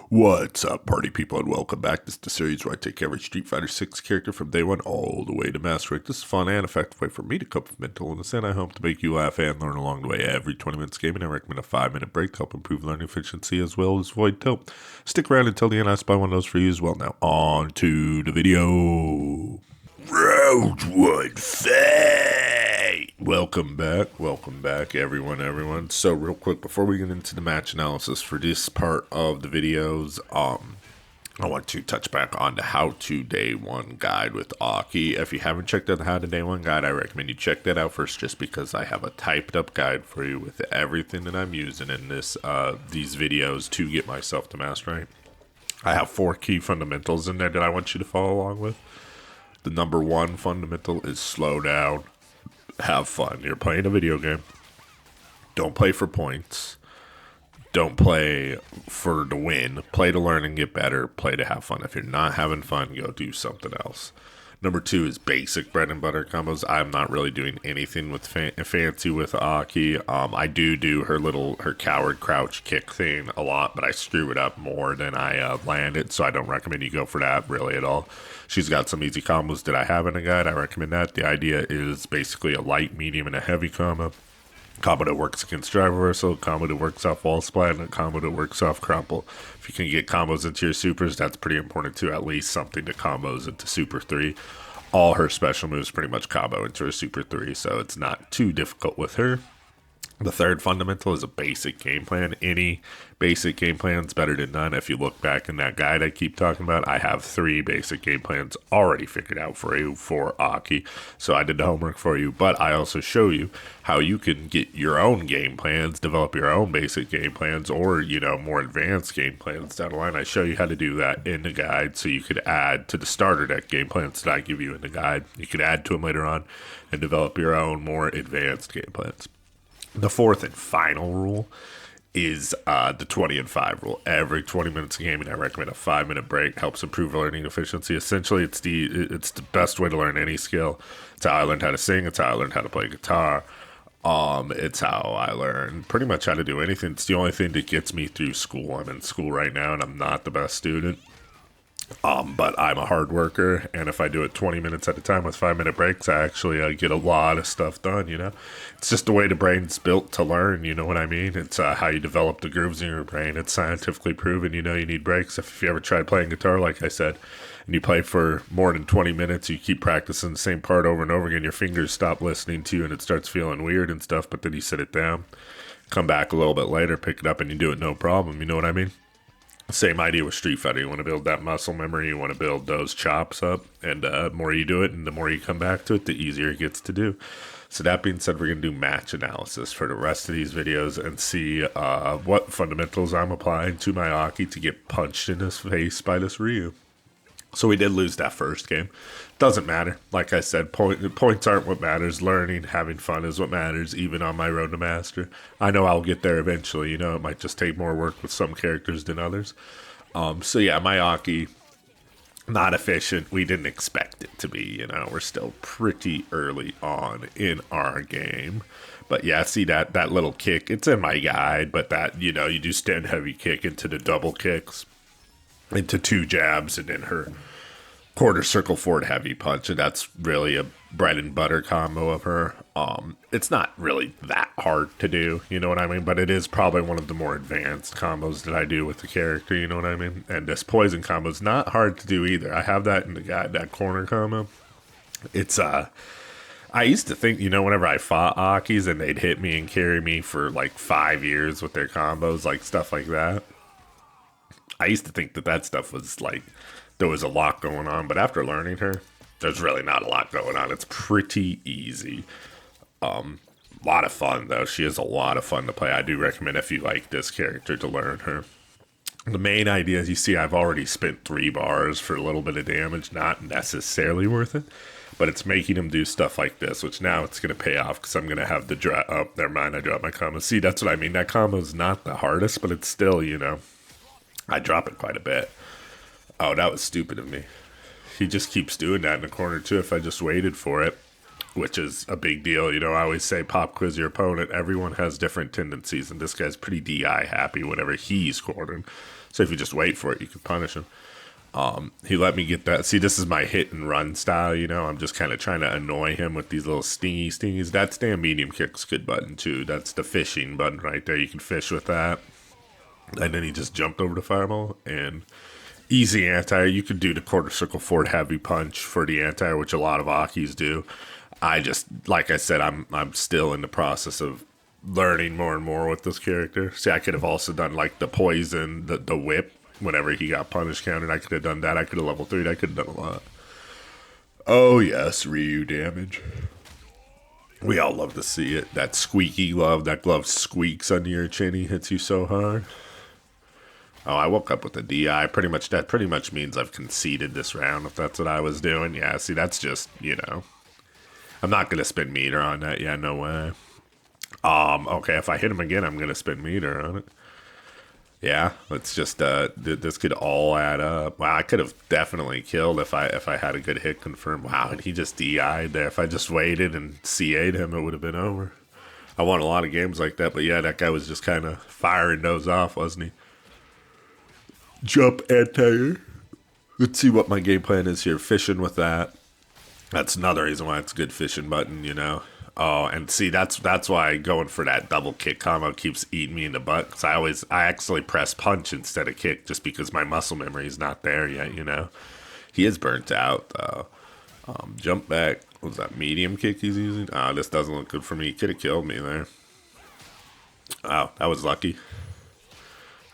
What's up, party people, and welcome back. This is the series where I take every Street Fighter 6 character from day one all the way to Master Rank. This is a fun and effective way for me to cope with mental illness, and I hope to make you laugh and learn along the way. Every 20 minutes gaming, I recommend a 5-minute break to help improve learning efficiency as well as avoid dope. Stick around until the end, I spy one of those for you as well. Now, on to the video. Round one, fight! Welcome back, everyone. So, real quick, before we get into the match analysis for this part of the videos, I want to touch back on the How to Day 1 guide with YOUR A.K.I. If you haven't checked out the How to Day 1 guide, I recommend you check that out first, just because I have a typed up guide for you with everything that I'm using in these videos to get myself to Master Rank. I have 4 key fundamentals in there that I want you to follow along with. The number 1 fundamental is slow down, have fun. You're playing a video game. Don't play for points. Don't play for the win. Play to learn and get better. Play to have fun. If you're not having fun, go do something else. Number 2 is basic bread and butter combos. I'm not really doing anything with fancy with YOUR A.K.I. I do her coward crouch kick thing a lot, but I screw it up more than I land it, so I don't recommend you go for that really at all. She's got some easy combos that I have in the guide. I recommend that. The idea is basically a light, medium, and a heavy combo. Combo that works against drive reversal, combo that works off wall splat, and a combo that works off crumple. If you can get combos into your supers, that's pretty important too. At least something to combos into super 3. All her special moves pretty much combo into her super 3, so it's not too difficult with her. The third fundamental is a basic game plan. Any basic game plan is better than none. If you look back in that guide I keep talking about, I have 3 basic game plans already figured out for you for YOUR A.K.I. So I did the homework for you, but I also show you how you can get your own game plans, develop your own basic game plans, or, more advanced game plans down the line. I show you how to do that in the guide, so you could add to the starter deck game plans that I give you in the guide. You could add to them later on and develop your own more advanced game plans. The fourth and final rule is the 20 and 5 rule. Every 20 minutes of gaming, I recommend a 5-minute break. Helps improve learning efficiency. Essentially, it's the best way to learn any skill. It's how I learned how to sing. It's how I learned how to play guitar. It's how I learned pretty much how to do anything. It's the only thing that gets me through school. I'm in school right now, and I'm not the best student. But I'm a hard worker, and if I do it 20 minutes at a time with 5-minute breaks, I actually get a lot of stuff done, It's just the way the brain's built to learn, you know what I mean? It's how you develop the grooves in your brain. It's scientifically proven, you need breaks. If you ever tried playing guitar, like I said, and you play for more than 20 minutes, you keep practicing the same part over and over again, your fingers stop listening to you, and it starts feeling weird and stuff, but then you sit it down, come back a little bit later, pick it up, and you do it no problem, you know what I mean? Same idea with Street Fighter. You want to build that muscle memory. You want to build those chops up. And the more you do it and the more you come back to it, the easier it gets to do. So that being said, we're going to do match analysis for the rest of these videos and see what fundamentals I'm applying to my YOUR A.K.I. to get punched in his face by this Ryu. So we did lose that first game. Doesn't matter. Like I said, points aren't what matters. Learning, having fun is what matters, even on my road to master. I know I'll get there eventually. It might just take more work with some characters than others. So yeah, my YOUR A.K.I. not efficient. We didn't expect it to be. We're still pretty early on in our game. But yeah, see that little kick. It's in my guide, but that, you do stand heavy kick into the double kicks, into 2 jabs, and then her quarter circle forward heavy punch, and that's really a bread and butter combo of her. It's not really that hard to do, you know what I mean? But it is probably one of the more advanced combos that I do with the character, you know what I mean? And this poison combo is not hard to do either. I have that in the guide, that corner combo. It's I used to think, whenever I fought Akis and they'd hit me and carry me for like 5 years with their combos, like stuff like that, I used to think that stuff was like, there was a lot going on, but after learning her, there's really not a lot going on. It's pretty easy. A lot of fun, though. She is a lot of fun to play. I do recommend, if you like this character, to learn her. The main idea is, you see, I've already spent 3 bars for a little bit of damage. Not necessarily worth it, but it's making him do stuff like this, which now it's going to pay off, because I'm going to have the drop. Oh, never mind, I dropped my combo. See, that's what I mean. That combo is not the hardest, but it's still, I drop it quite a bit. Oh, that was stupid of me. He just keeps doing that in the corner, too, if I just waited for it, which is a big deal. I always say pop quiz your opponent. Everyone has different tendencies, and this guy's pretty DI happy whenever he's cornered. So if you just wait for it, you can punish him. He let me get that. See, this is my hit and run style, you know. I'm just kind of trying to annoy him with these little stingies. That stand medium kick's a good button too. That's the fishing button right there. You can fish with that. And then he just jumped over the fireball and easy anti. You could do the quarter circle forward heavy punch for the anti, which a lot of Akis do. I just, like I said, I'm still in the process of learning more and more with this character. See, I could have also done like the poison, the whip. Whenever he got punish countered, I could have done that. I could have level 3'd. I could have done a lot. Oh yes, Ryu damage. We all love to see it. That squeaky glove. That glove squeaks under your chin. He hits you so hard. Oh, I woke up with a DI. That pretty much means I've conceded this round. If that's what I was doing, yeah. See, that's just, you know, I'm not gonna spin meter on that. Yeah, no way. Okay, if I hit him again, I'm gonna spin meter on it. Yeah, let's just this could all add up. Wow, I could have definitely killed if I had a good hit confirmed. Wow, and he just DI'd there. If I just waited and CA'd him, it would have been over. I won a lot of games like that, but yeah, that guy was just kind of firing those off, wasn't he? Jump anti. Let's see what my game plan is here. Fishing with that. That's another reason why it's a good fishing button, you know. Oh, and see, that's why going for that double kick combo keeps eating me in the butt. Cause I actually press punch instead of kick just because my muscle memory is not there yet, you know. He is burnt out though. Jump back. What was that medium kick he's using? Oh, this doesn't look good for me. He could have killed me there. Oh, that was lucky.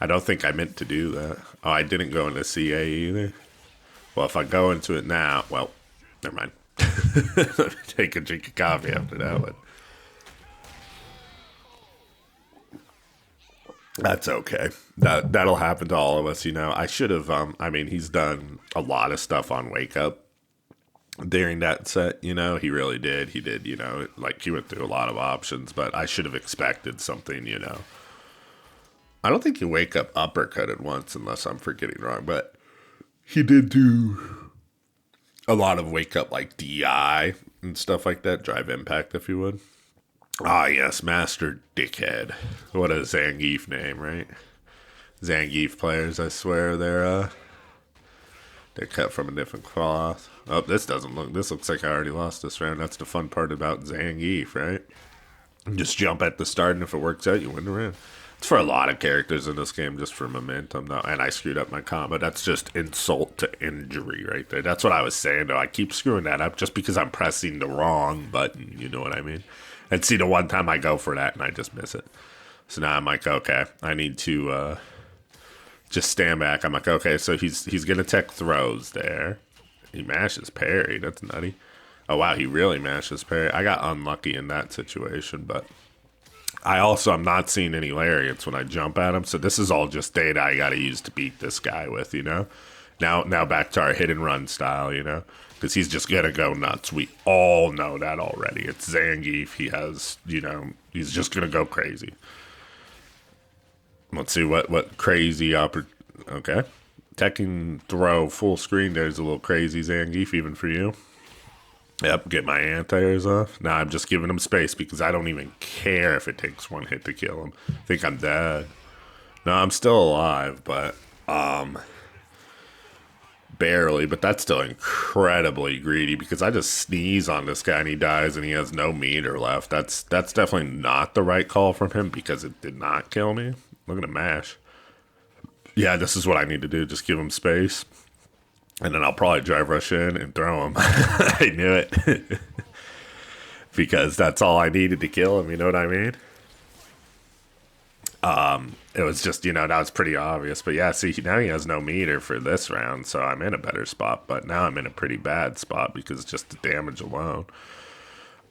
I don't think I meant to do that. Oh, I didn't go into CA either. Well, if I go into it now, well, never mind. Take a drink of coffee after that one. That's okay. That'll happen to all of us, you know. I should have. I mean, he's done a lot of stuff on Wake Up during that set. You know, he really did. He did. You know, like he went through a lot of options, but I should have expected something. You know, I don't think he Wake Up uppercutted once, unless I'm forgetting wrong, but he did do a lot of Wake Up like DI and stuff like that. Drive Impact, if you would. Ah, yes, Master Dickhead. What a Zangief name, right? Zangief players, I swear, they're cut from a different cloth. Oh, this looks like I already lost this round. That's the fun part about Zangief, right? Just jump at the start, and if it works out, you win the round. It's for a lot of characters in this game, just for momentum, though. And I screwed up my combo. That's just insult to injury right there. That's what I was saying, though. I keep screwing that up just because I'm pressing the wrong button. You know what I mean? And see, the one time I go for that and I just miss it. So now I'm like, okay, I need to just stand back. I'm like, okay, so he's going to tech throws there. He mashes parry. That's nutty. Oh, wow, he really mashes parry. I got unlucky in that situation, but I'm not seeing any lariats when I jump at him, so this is all just data I gotta use to beat this guy with, you know? Now back to our hit and run style, you know? Because he's just gonna go nuts. We all know that already. It's Zangief. He has, you know, he's just gonna go crazy. Let's see what crazy okay. Tech and throw full screen there's a little crazy Zangief even for you. Yep, get my anti-airs off. Now I'm just giving him space because I don't even care if it takes one hit to kill him. I think I'm dead. No, I'm still alive, but barely. But that's still incredibly greedy because I just sneeze on this guy and he dies and he has no meter left. That's definitely not the right call from him because it did not kill me. Look at him mash. Yeah, this is what I need to do. Just give him space. And then I'll probably drive rush in and throw him. I knew it. Because that's all I needed to kill him, you know what I mean? It was just, you know, that was pretty obvious. But yeah, see, now he has no meter for this round, so I'm in a better spot. But now I'm in a pretty bad spot because it's just the damage alone.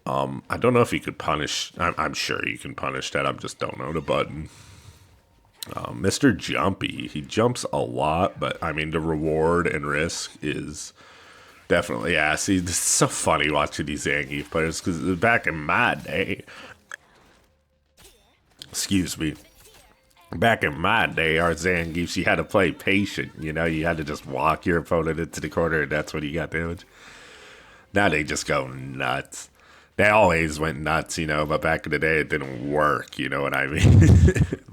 I don't know if you could punish. I'm sure you can punish that. I just don't know the button. Mr. Jumpy, he jumps a lot, but I mean the reward and risk is definitely, yeah. See, this is so funny watching these Zangief players because back in my day, excuse me, back in my day, our Zangiefs, you had to play patient. You know, you had to just walk your opponent into the corner, and that's when you got damage. Now they just go nuts. They always went nuts, you know, but back in the day it didn't work, you know what I mean?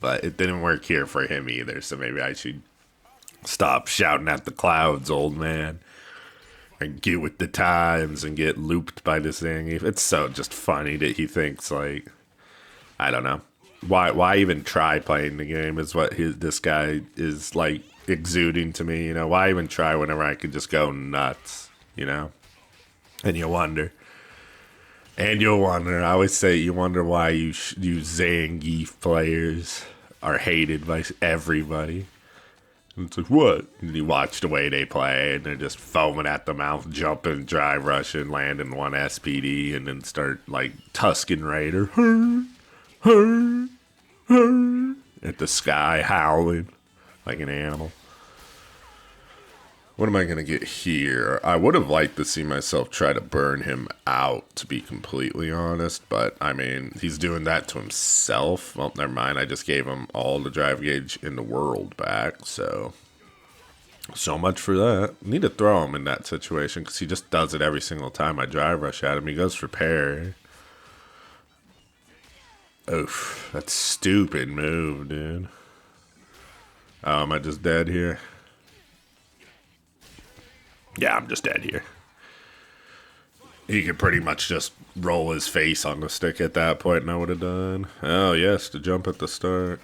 But it didn't work here for him either, so maybe I should Stop shouting at the clouds, old man. And get with the times and get looped by this thing. It's so just funny that he thinks like, I don't know. Why even try playing the game is what this guy is like exuding to me, you know. Why even try whenever I could just go nuts, you know? And you wonder. And you'll wonder. I always say you wonder why you Zangief players are hated by everybody. And it's like, what? And you watch the way they play, and they're just foaming at the mouth, jumping, drive rushing, landing one SPD, and then start like Tusken Raider, at the sky, howling like an animal. What am I going to get here? I would have liked to see myself try to burn him out, to be completely honest. But, I mean, he's doing that to himself. Well, never mind. I just gave him all the drive gauge in the world back. So much for that. I need to throw him in that situation because he just does it every single time I drive rush at him. He goes for parry. Oof, that's stupid move, dude. Oh, am I just dead here? Yeah, I'm just dead here. He could pretty much just roll his face on the stick at that point and I would have done. Oh, yes, the jump at the start.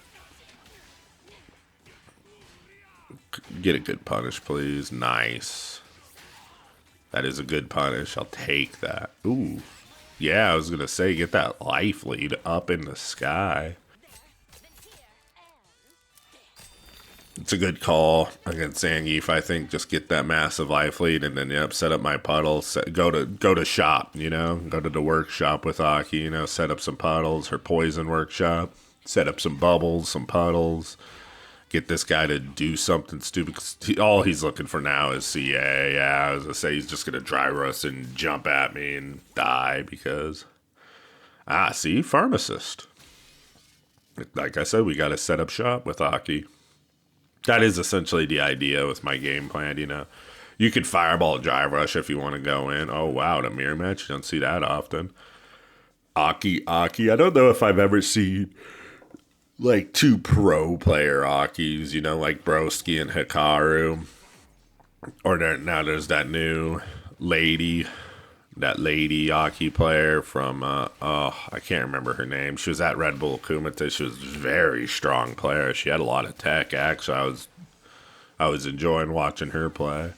Get a good punish, please. Nice. That is a good punish. I'll take that. Ooh. Yeah, I was going to say, get that life lead up in the sky. It's a good call against Zangief, I think. Just get that massive life lead and then, yep, set up my puddles. Go to shop, you know? Go to the workshop with Aki, you know? Set up some puddles, her poison workshop. Set up some bubbles, some puddles. Get this guy to do something stupid. All he's looking for now is CA. Yeah, I was going to say he's just going to dry rust and jump at me and die because... Ah, see? Pharmacist. Like I said, we got to set up shop with Aki. That is essentially the idea with my game plan, you know. You could fireball drive rush if you want to go in. Oh, wow, the mirror match. You don't see that often. Aki. I don't know if I've ever seen, like, two pro player Akis, you know, like Broski and Hikaru. Or now there's that new lady Aki player from, I can't remember her name. She was at Red Bull Kumite. She was a very strong player. She had a lot of tech. Actually, I was enjoying watching her play.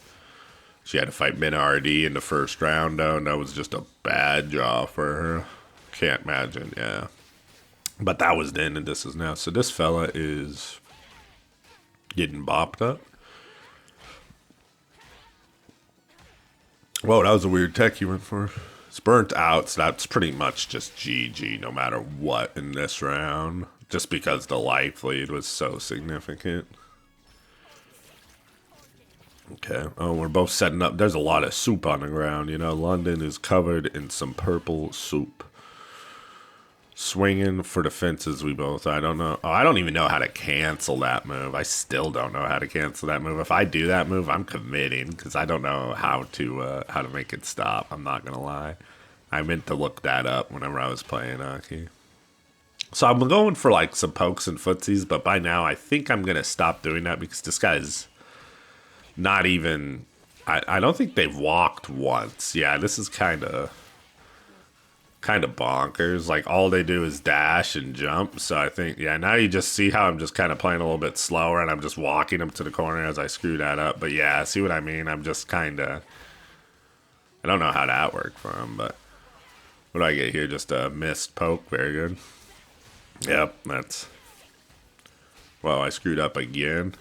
She had to fight Min RD in the first round, though, and that was just a bad draw for her. Can't imagine, yeah. But that was then, and this is now. So this fella is getting bopped up. Whoa, that was a weird tech you went for. It's burnt out, so that's pretty much just GG no matter what in this round. Just because the life lead was so significant. Okay. Oh, we're both setting up. There's a lot of soup on the ground, you know. London is covered in some purple soup. Swinging for the fences, we both. I don't know. Oh, I don't even know how to cancel that move. I still don't know how to cancel that move. If I do that move, I'm committing because I don't know how to make it stop. I'm not gonna lie. I meant to look that up whenever I was playing Aki. So I'm going for like some pokes and footsies, but by now I think I'm gonna stop doing that because this guy's not even. I don't think they've walked once. Yeah, this is kind of bonkers. Like all they do is dash and jump. So I think, yeah, now you just see how I'm just kind of playing a little bit slower and I'm just walking them to the corner as I screw that up. But yeah, see what I mean? I'm just kind of, I don't know how that worked for him, but what do I get here? Just a missed poke. Very good. Yep, that's, well, I screwed up again.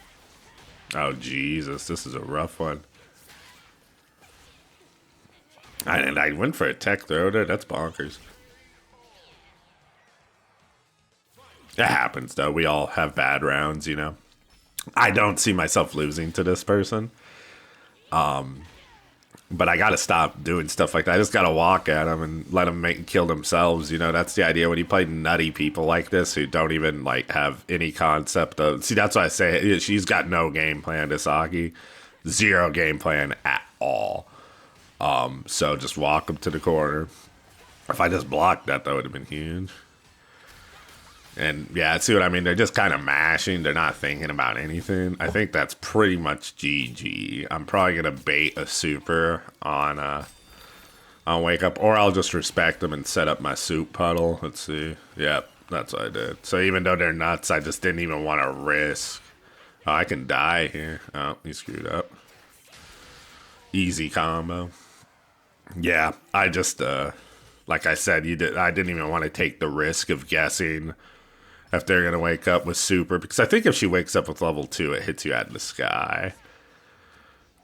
Oh, Jesus, this is a rough one. And I went for a tech throw there. That's bonkers. It happens, though. We all have bad rounds, you know. I don't see myself losing to this person. But I got to stop doing stuff like that. I just got to walk at them and let them kill themselves. You know, that's the idea when you play nutty people like this who don't even, like, have any concept of... See, that's why I say she's got no game plan, Isagi. Zero game plan at all. So just walk them to the corner. If I just blocked that, that would have been huge. And yeah, see what I mean? They're just kind of mashing. They're not thinking about anything. I think that's pretty much GG. I'm probably gonna bait a super on wake up, or I'll just respect them and set up my soup puddle. Let's see. Yep, that's what I did. So even though they're nuts, I just didn't even want to risk. Oh, I can die here. Oh, he screwed up. Easy combo. Yeah, I just like I said, I didn't even want to take the risk of guessing if they're gonna wake up with super, because I think if she wakes up with level 2, it hits you out in the sky.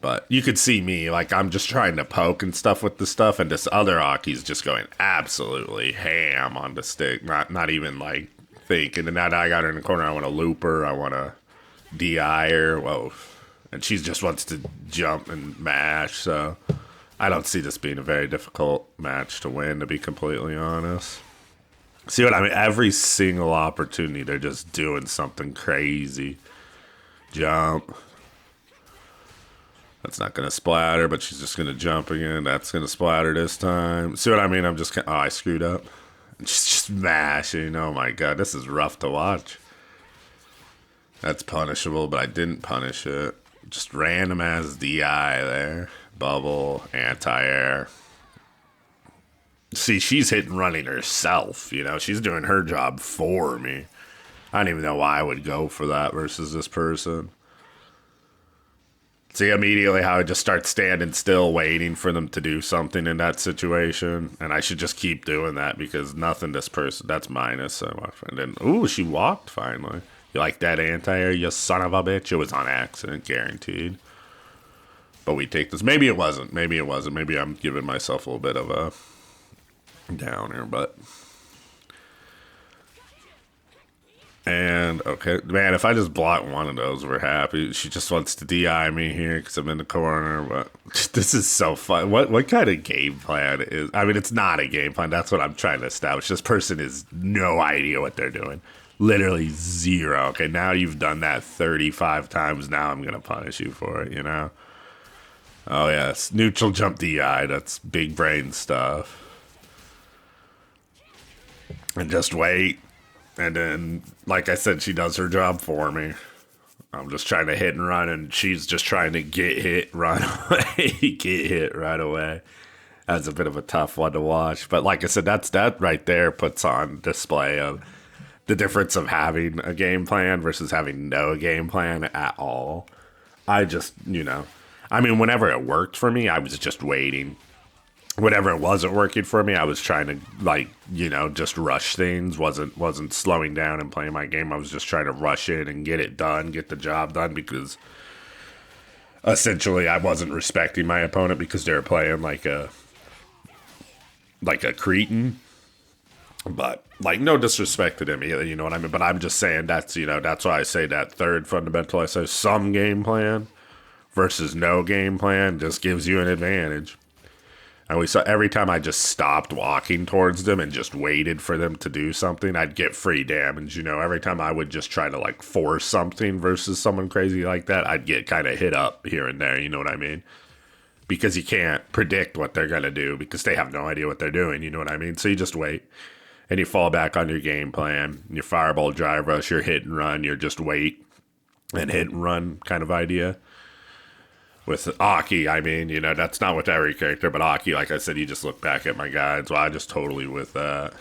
But you could see me, like, I'm just trying to poke and stuff with the stuff, and this other Aki's just going absolutely ham on the stick, not even, like, thinking. And now that I got her in the corner, I want to loop her, I want to DI her, whoa. And she just wants to jump and mash, so I don't see this being a very difficult match to win, to be completely honest. See what I mean? Every single opportunity, they're just doing something crazy. Jump. That's not going to splatter, but she's just going to jump again. That's going to splatter this time. See what I mean? I'm just... Oh, I screwed up. She's just mashing. Oh, my God. This is rough to watch. That's punishable, but I didn't punish it. Just random-ass DI there. Bubble, anti-air. See, she's hit and running herself, you know? She's doing her job for me. I don't even know why I would go for that versus this person. See immediately how I just start standing still waiting for them to do something in that situation. And I should just keep doing that because nothing this person... That's minus so much. And then, ooh, she walked finally. You like that anti-air, you son of a bitch? It was on accident, guaranteed. But we take this. Maybe it wasn't. Maybe it wasn't. Maybe I'm giving myself a little bit of a downer, but... And, okay, man, if I just block one of those, we're happy. She just wants to DI me here because I'm in the corner, but this is so fun. What kind of game plan is... I mean, it's not a game plan. That's what I'm trying to establish. This person has no idea what they're doing. Literally zero. Okay, now you've done that 35 times. Now I'm going to punish you for it, you know? Oh, yes. Neutral jump DI. That's big brain stuff. And just wait. And then, like I said, she does her job for me. I'm just trying to hit and run, and she's just trying to get hit, run away, get hit right away. That's a bit of a tough one to watch. But like I said, that right there puts on display of the difference of having a game plan versus having no game plan at all. I just, you know, I mean, whenever it worked for me, I was just waiting. Whenever it wasn't working for me, I was trying to, like, you know, just rush things. Wasn't slowing down and playing my game. I was just trying to rush it and get it done, get the job done, because essentially I wasn't respecting my opponent because they were playing like a cretin. But, like, no disrespect to them either, you know what I mean? But I'm just saying that's, you know, that's why I say that third fundamental. I say some game plan versus no game plan just gives you an advantage. And we saw every time I just stopped walking towards them and just waited for them to do something, I'd get free damage. You know, every time I would just try to, like, force something versus someone crazy like that, I'd get kind of hit up here and there. You know what I mean? Because you can't predict what they're going to do because they have no idea what they're doing. You know what I mean? So you just wait and you fall back on your game plan. Your fireball, drive rush, your hit and run, your just wait and hit and run kind of idea. With Aki, I mean, you know, that's not with every character, but Aki, like I said, you just look back at my guides. Well, I just totally with that.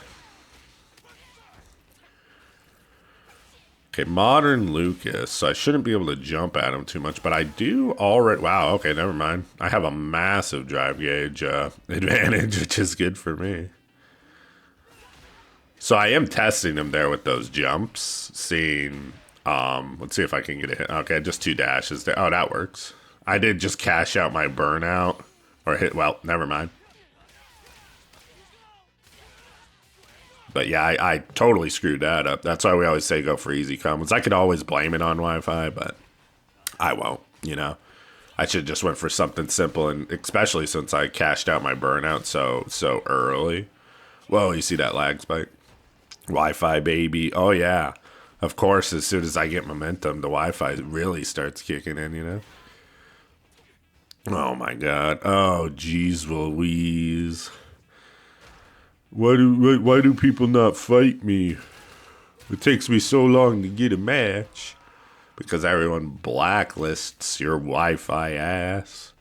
Okay, modern Lucas. So I shouldn't be able to jump at him too much, but I do already... Wow, okay, never mind. I have a massive drive gauge advantage, which is good for me. So I am testing him there with those jumps, seeing... let's see if I can get a hit. Okay, just 2 dashes there. Oh, that works. I did just cash out my burnout. Or hit, well, never mind. But yeah, I totally screwed that up. That's why we always say go for easy combos. I could always blame it on Wi-Fi, but I won't, you know. I should just went for something simple, and especially since I cashed out my burnout so early. Whoa, you see that lag spike? Wi-Fi, baby. Oh, yeah. Of course, as soon as I get momentum, the Wi-Fi really starts kicking in, you know. Oh my God! Oh jeez Louise! Why do people not fight me? It takes me so long to get a match because everyone blacklists your Wi-Fi ass.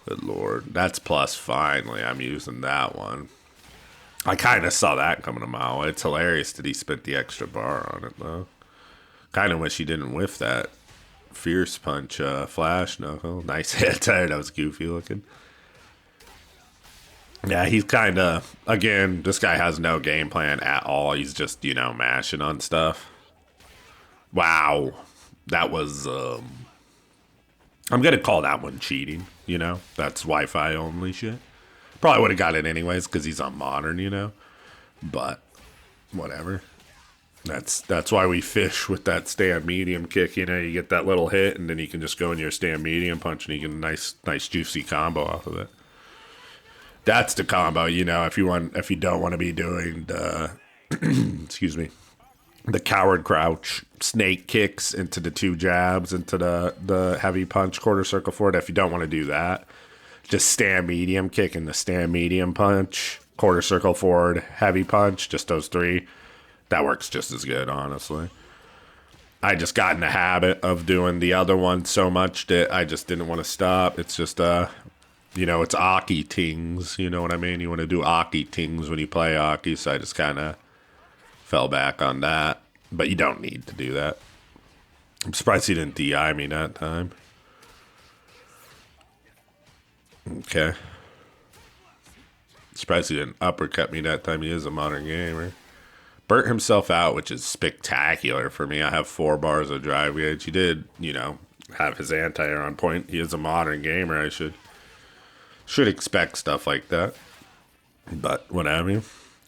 Good lord. That's plus finally. I'm using that one. I kind of saw that coming a mile away. It's hilarious that he spent the extra bar on it, though. Kind of wish he didn't whiff that fierce punch flash knuckle. Nice hit there. That was goofy looking. Yeah, he's kind of, again, this guy has no game plan at all. He's just, mashing on stuff. Wow. That was, I'm going to call that one cheating, That's Wi-Fi only shit. Probably would have got it anyways because he's on modern, But, whatever. That's why we fish with that stand medium kick, You get that little hit and then you can just go in your stand medium punch and you get a nice juicy combo off of it. That's the combo, if you don't want to be doing the excuse me, the coward crouch snake kicks into the two jabs into the heavy punch quarter circle forward. If you don't want to do that, just stand medium kick and the stand medium punch, quarter circle forward, heavy punch, just those three. That works just as good, honestly. I just got in the habit of doing the other one so much that I just didn't want to stop. It's just it's Aki tings, you know what I mean? You want to do Aki tings when you play Aki, so I just kind of fell back on that. But you don't need to do that. I'm surprised he didn't DI me that time. Okay. Surprised he didn't uppercut me that time. He is a modern gamer. Burnt himself out, which is spectacular for me. I have 4 bars of drive gauge. He did, have his anti-air on point. He is a modern gamer. I should expect stuff like that. But whatever.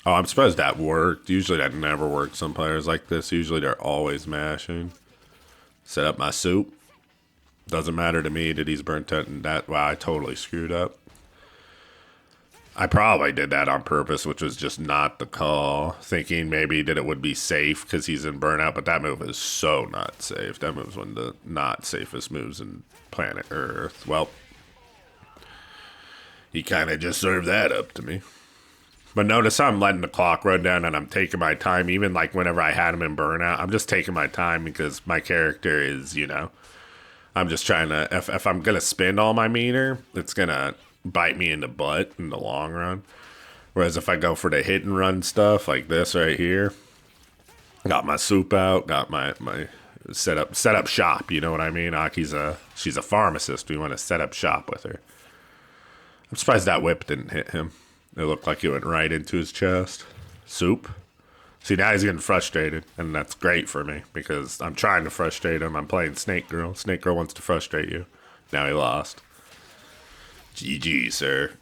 Oh, I'm surprised that worked. Usually that never works on players like this. Usually they're always mashing. Set up my soup. Doesn't matter to me that he's burnt out and that. Wow, I totally screwed up. I probably did that on purpose, which was just not the call. Thinking maybe that it would be safe because he's in burnout, but that move is so not safe. That move's one of the not safest moves in planet Earth. Well, he kind of just served that up to me. But notice how I'm letting the clock run down and I'm taking my time. Even like whenever I had him in burnout, I'm just taking my time because my character is, I'm just trying to, if I'm going to spend all my meter, it's going to bite me in the butt in the long run. Whereas if I go for the hit and run stuff like this right here, got my soup out, got my set up shop, you know what I mean? She's a pharmacist. We want to set up shop with her. I'm surprised that whip didn't hit him. It looked like it went right into his chest. Soup. See, now he's getting frustrated, and that's great for me because I'm trying to frustrate him. I'm playing Snake Girl. Snake Girl wants to frustrate you. Now he lost. GG, sir.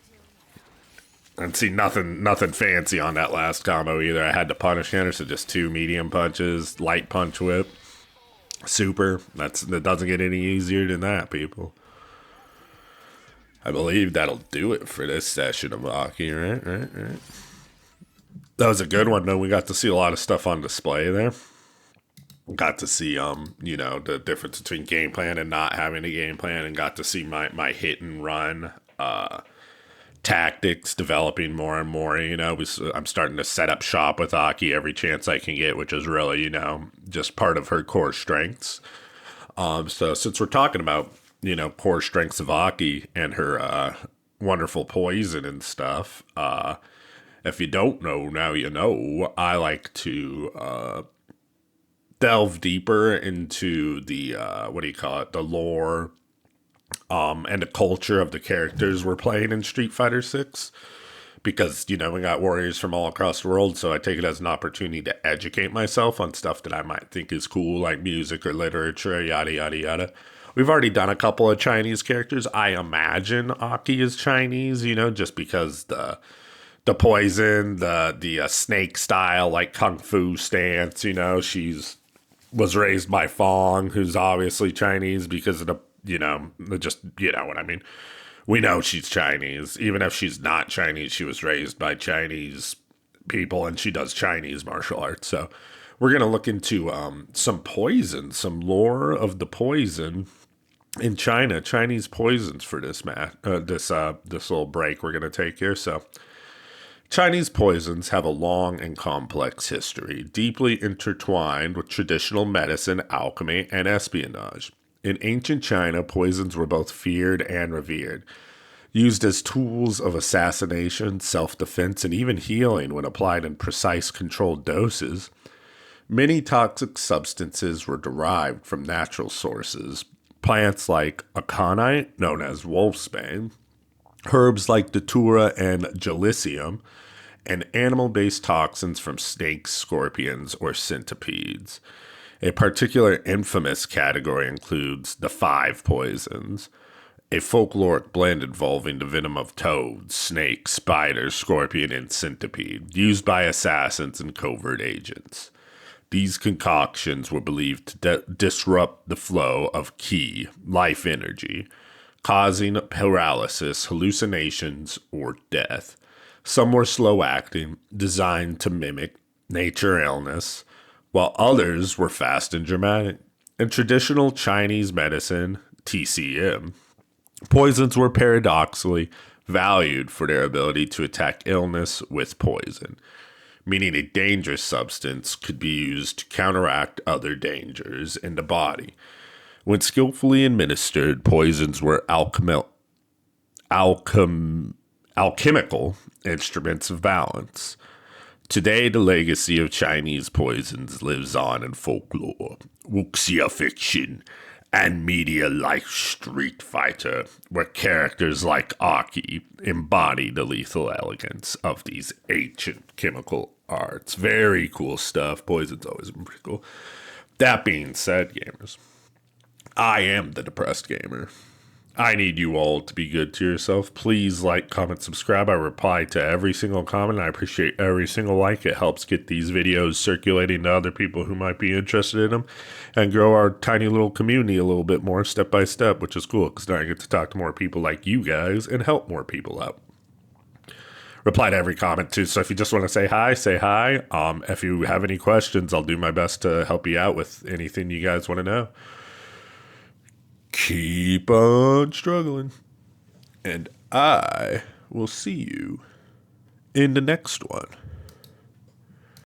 And see, nothing fancy on that last combo either. I had to punish him, so just 2 medium punches, light punch whip, super. That doesn't get any easier than that, people. I believe that'll do it for this session of Aki, right? That was a good one, though. We got to see a lot of stuff on display there. Got to see, the difference between game plan and not having a game plan, and got to see my hit and run tactics developing more and more. I'm starting to set up shop with Aki every chance I can get, which is really, just part of her core strengths. So since we're talking about, core strengths of Aki and her wonderful poison and stuff, if you don't know, now you know. I like to delve deeper into the the lore and the culture of the characters we're playing in Street Fighter 6, because we got warriors from all across the world, so I take it as an opportunity to educate myself on stuff that I might think is cool, like music or literature, yada yada yada. We've already done a couple of Chinese characters. I imagine Aki is Chinese, just because the poison, the snake style, like kung fu stance, she's was raised by Fong, who's obviously Chinese because of you know what I mean. We know she's Chinese. Even if she's not Chinese, she was raised by Chinese people and she does Chinese martial arts. So we're going to look into some poison, some lore of the poison in China, Chinese poisons for this this little break we're going to take here. So Chinese poisons have a long and complex history, deeply intertwined with traditional medicine, alchemy, and espionage. In ancient China, poisons were both feared and revered, used as tools of assassination, self defense, and even healing when applied in precise, controlled doses. Many toxic substances were derived from natural sources. Plants like aconite, known as wolfsbane, herbs like datura and gelicium, and animal based toxins from snakes, scorpions, or centipedes. A particular infamous category includes the five poisons, a folkloric blend involving the venom of toads, snakes, spiders, scorpion, and centipede, used by assassins and covert agents. These concoctions were believed to disrupt the flow of ki, life energy, causing paralysis, hallucinations, or death. Some were slow acting, designed to mimic nature illness, while others were fast and dramatic. In traditional Chinese medicine, TCM, poisons were paradoxically valued for their ability to attack illness with poison, meaning a dangerous substance could be used to counteract other dangers in the body. When skillfully administered, poisons were alchemical instruments of balance. Today, the legacy of Chinese poisons lives on in folklore, wuxia fiction, and media like Street Fighter, where characters like Aki embody the lethal elegance of these ancient chemical arts. Very cool stuff. Poison's always been pretty cool. That being said, gamers, I am the depressed gamer. I need you all to be good to yourself. Please like, comment, subscribe. I reply to every single comment. I appreciate every single like. It helps get these videos circulating to other people who might be interested in them and grow our tiny little community a little bit more step by step, which is cool because now I get to talk to more people like you guys and help more people out. Reply to every comment too. So if you just want to say hi, say hi. If you have any questions, I'll do my best to help you out with anything you guys want to know. Keep on struggling. And I will see you in the next one.